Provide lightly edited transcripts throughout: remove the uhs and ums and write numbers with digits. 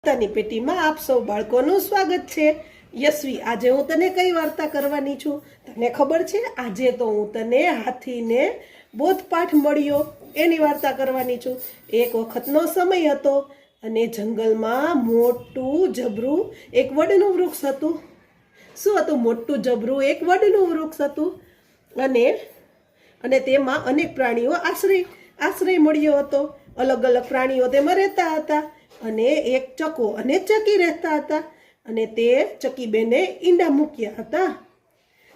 વાર્તાની પેટીમાં આપ સૌ બાળકોનું સ્વાગત છે। યશવી, આજે હું તને કઈ વાર્તા કરવાની છું? તને ખબર છે? આજે તો હું તને હાથીને બોધપાઠ મળ્યો એની વાર્તા કરવાની છું। એક વખતનો સમય હતો અને જંગલમાં મોટું જબરું એક વડનું વૃક્ષ હતું। શું હતું? મોટું જબરું એક વડનું વૃક્ષ હતું અને તેમાં અનેક પ્રાણીઓ આશ્રય મળ્યો હતો। અલગ અલગ પ્રાણીઓ તેમાં રહેતા હતા અને એક ચકો અને ચકી રહેતા હતા અને તે ચકીબેને ઈંડા મૂક્યા હતા।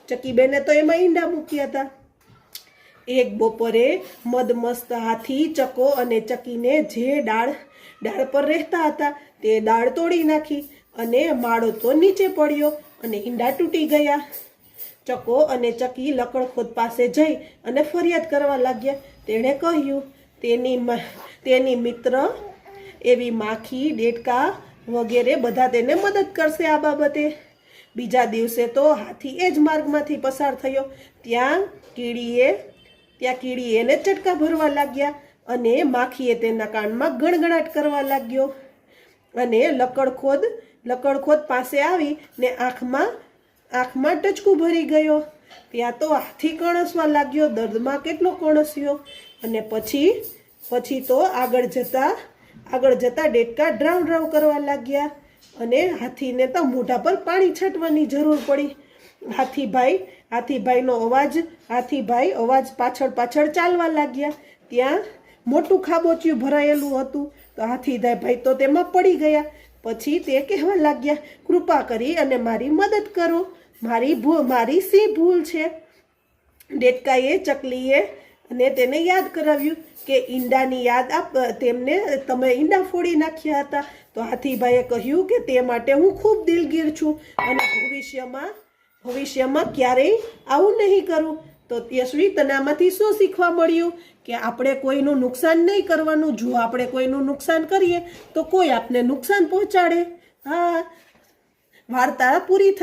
ચકીબેને તો એમાં ઈંડા મૂક્યા હતા। એક બપોરે મદમસ્ત હાથી ચકો અને ચકીને જે ડાળ પર રહેતા હતા તે ડાળ તોડી નાખી અને માળો તો નીચે પડ્યો અને ઈંડા તૂટી ગયા। ચકો અને ચકી લકડખોદ પાસે જઈ અને ફરિયાદ કરવા લાગ્યા। તેણે કહ્યું તેની મિત્ર એવી માખી, દેડકા વગેરે બધા તેને મદદ કરશે આ બાબતે। બીજા દિવસે તો હાથી એ જ માર્ગમાંથી પસાર થયો। ત્યાં કીડીએ એને ચટકા ભરવા લાગ્યા અને માખીએ તેના કાનમાં ગણગણાટ કરવા લાગ્યો અને લકડખોદ પાસે આવી ને આંખમાં ટચકું ભરી ગયો। ત્યાં તો હાથી કણસવા લાગ્યો, દર્દમાં કેટલો કણસ્યો અને પછી તો આગળ જતા દેડકા ડ્રાવ કરવા લાગ્યા અને હાથીને તો મોઢા પર પાણી છાંટવાની જરૂર પડી। હાથીભાઈ અવાજ પાછળ ચાલવા લાગ્યા। ત્યાં મોટું ખાબોચિયું ભરાયેલું હતું તો હાથીભાઈ તો તેમાં પડી ગયા। પછી તે કહેવા લાગ્યા, કૃપા કરી અને મારી મદદ કરો, મારી શી ભૂલ છે? દેડકાએ ચકલીએ અને તેને યાદ કરાવ્યું કે ઈંડાની યાદ તમે ઈંડા ફોડી નાખ્યા હતા। તો હાથીભાઈએ કહ્યું કે તે માટે હું ખૂબ દિલગીર છું અને ભવિષ્યમાં ક્યારેય આવું નહીં કરું। તો યશવી, તને આમાંથી શું શીખવા મળ્યું? કે આપણે કોઈનું નુકસાન નહીં કરવાનું। જો આપણે કોઈનું નુકસાન કરીએ તો કોઈ આપને નુકસાન પહોંચાડે। હા, વાર્તા પૂરી થઈ।